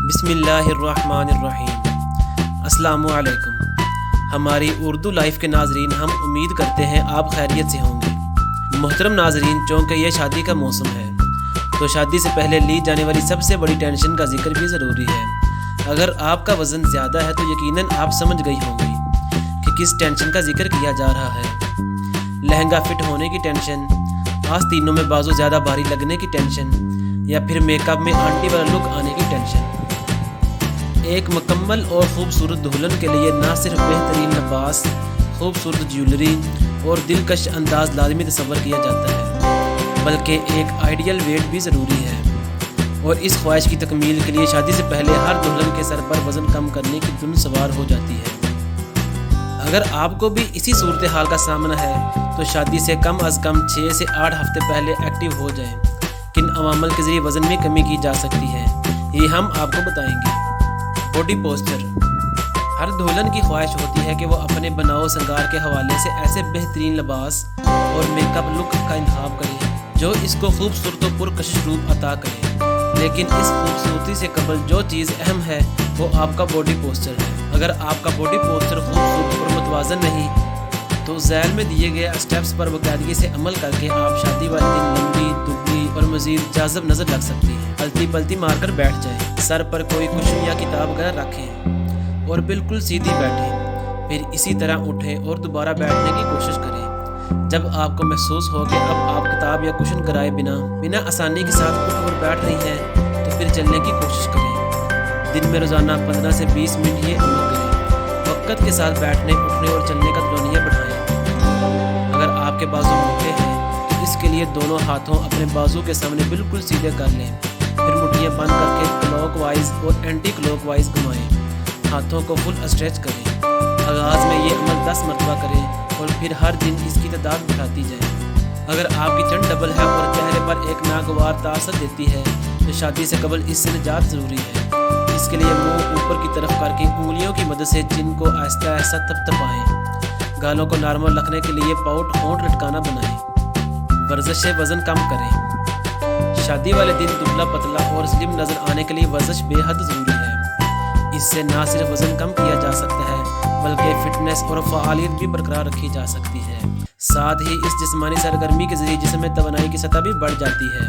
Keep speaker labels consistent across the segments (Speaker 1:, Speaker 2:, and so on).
Speaker 1: بسم اللہ الرحمن الرحیم۔ السلام علیکم۔ ہماری اردو لائف کے ناظرین، ہم امید کرتے ہیں آپ خیریت سے ہوں گے۔ محترم ناظرین، چونکہ یہ شادی کا موسم ہے تو شادی سے پہلے لی جانے والی سب سے بڑی ٹینشن کا ذکر بھی ضروری ہے۔ اگر آپ کا وزن زیادہ ہے تو یقیناً آپ سمجھ گئی ہوں گی کہ کس ٹینشن کا ذکر کیا جا رہا ہے۔ لہنگا فٹ ہونے کی ٹینشن، آستینوں میں بازو زیادہ بھاری لگنے کی ٹینشن، یا پھر میک اپ میں آنٹی والا لک آنے کی ٹینشن۔ ایک مکمل اور خوبصورت دلہن کے لیے نہ صرف بہترین لباس، خوبصورت جیولری اور دلکش انداز لازمی تصور کیا جاتا ہے، بلکہ ایک آئیڈیل ویٹ بھی ضروری ہے۔ اور اس خواہش کی تکمیل کے لیے شادی سے پہلے ہر دلہن کے سر پر وزن کم کرنے کی دھن سوار ہو جاتی ہے۔ اگر آپ کو بھی اسی صورتحال کا سامنا ہے تو شادی سے کم از کم 6 سے 8 ہفتے پہلے ایکٹیو ہو جائیں۔ کن عوامل کے ذریعے وزن میں کمی کی جا سکتی ہے، یہ ہم آپ کو بتائیں گے۔ Body posture. ہر دلہن کی خواہش ہوتی ہے کہ وہ اپنے بناؤ سنگار کے حوالے سے ایسے بہترین لباس اور میک اپ لک کا انتخاب کرے جو اس کو خوبصورت و پرکشش روپ عطا کرے، لیکن اس خوبصورتی سے قبل جو چیز اہم ہے وہ آپ کا باڈی پوسچر ہے۔ اگر آپ کا باڈی پوسچر خوبصورت اور متوازن نہیں تو ذیل میں دیے گئے اسٹیپس پر باقاعدگی سے عمل کر کے آپ شادی والے دن لمبی، دبلی اور مزید جاذب نظر لگ سکتی ہیں۔ الٹی پلٹی مار کر بیٹھ جائیں، سر پر کوئی کشن یا کتاب وغیرہ رکھیں اور بالکل سیدھی بیٹھیں، پھر اسی طرح اٹھیں اور دوبارہ بیٹھنے کی کوشش کریں۔ جب آپ کو محسوس ہو کہ اب آپ کتاب یا کشن کرائے بنا آسانی کے ساتھ اٹھ اور بیٹھ رہی ہیں تو پھر چلنے کی کوشش کریں۔ دن میں روزانہ 15 سے 20 منٹ یہ عمل کریں۔ وقت کے ساتھ بیٹھنے، اٹھنے اور چلنے کا دورانیہ بڑھائیں۔ اگر آپ کے بازو موٹے ہیں تو اس کے لیے دونوں ہاتھوں اپنے بازو کے سامنے بالکل سیدھے کر لیں، پھر مٹھیاں بند کر کے کلوک وائز اور اینٹی کلوک وائز گھمائیں۔ ہاتھوں کو فل اسٹریچ کریں۔ آغاز میں یہ عمل 10 مرتبہ کریں اور پھر ہر دن اس کی تعداد بڑھاتی جائیں۔ اگر آپ کی چن ڈبل ہے اور چہرے پر ایک ناگوار تاثر دیتی ہے تو شادی سے قبل اس سے نجات ضروری ہے۔ اس کے لیے منہ اوپر کی طرف کر کے انگلیوں کی مدد سے چن کو آہستہ آہستہ تھپتھپائیں۔ گالوں کو نارمل رکھنے کے لیے پاؤٹ ہونٹ لٹکانا بنائیں۔ ورزش سے وزن کم کریں۔ شادی والے دن دبلا پتلا اور سلم نظر آنے کے لیے ورزش بے حد ضروری ہے۔ اس سے نہ صرف وزن کم کیا جا سکتا ہے بلکہ فٹنس اور فعالیت بھی برقرار رکھی جا سکتی ہے۔ ساتھ ہی اس جسمانی سرگرمی کے ذریعے جسم میں توانائی کی سطح بھی بڑھ جاتی ہے۔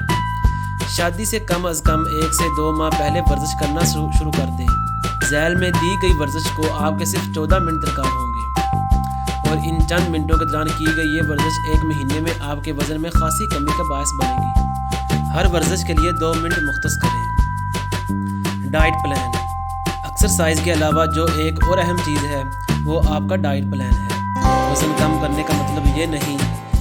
Speaker 1: شادی سے کم از کم 1 سے 2 ماہ پہلے ورزش کرنا شروع کر دیں۔ ذیل میں دی گئی ورزش کو آپ کے صرف 14 منٹ درکار ہوں گے، اور ان چند منٹوں کے دوران کی گئی یہ ورزش 1 مہینے میں آپ کے وزن میں خاصی کمی کا باعث بنے گی۔ ہر ورزش کے لیے 2 منٹ مختص کریں۔ Diet plan. ایکسرسائز کے علاوہ جو ایک اور اہم چیز ہے وہ آپ کا ڈائٹ پلان ہے۔ وزن کم کرنے کا مطلب یہ نہیں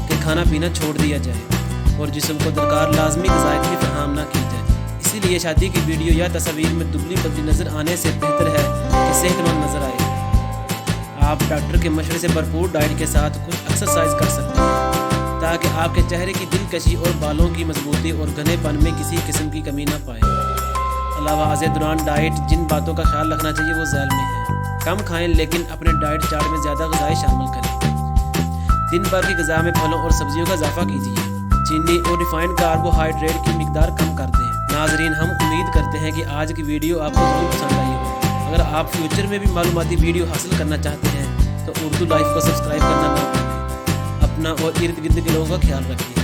Speaker 1: کہ کھانا پینا چھوڑ دیا جائے اور جسم کو درکار لازمی غذائیت بھی فراہم نہ کی جائے۔ اسی لیے شادی کی ویڈیو یا تصاویر میں دبلی پتلی نظر آنے سے بہتر ہے کہ صحت مند نظر آئے۔ آپ ڈاکٹر کے مشورے سے بھرپور ڈائٹ کے ساتھ کچھ ایکسرسائز کر سکتے ہیں تاکہ آپ کے چہرے کی دلکشی اور بالوں کی مضبوطی اور گھنے پن میں کسی قسم کی کمی نہ پائیں۔ علاوہ ازیں دوران ڈائٹ جن باتوں کا خیال رکھنا چاہیے وہ ذیل میں ہے۔ کم کھائیں لیکن اپنے ڈائٹ چارٹ میں زیادہ غذائیں شامل کریں۔ دن بھر کی غذا میں پھلوں اور سبزیوں کا اضافہ کیجیے۔ چینی اور ریفائنڈ کاربوہائیڈریٹ کی مقدار کم کر دیں۔ ناظرین، ہم امید کرتے ہیں کہ آج کی ویڈیو آپ کو ضرور پسند آئی ہو۔ اگر آپ فیوچر میں بھی معلوماتی ویڈیو حاصل کرنا چاہتے ہیں تو اردو لائف کو سبسکرائب کرنا نہ بھولیں۔ اپنا اور ارد گرد کے لوگوں کا خیال رکھیں۔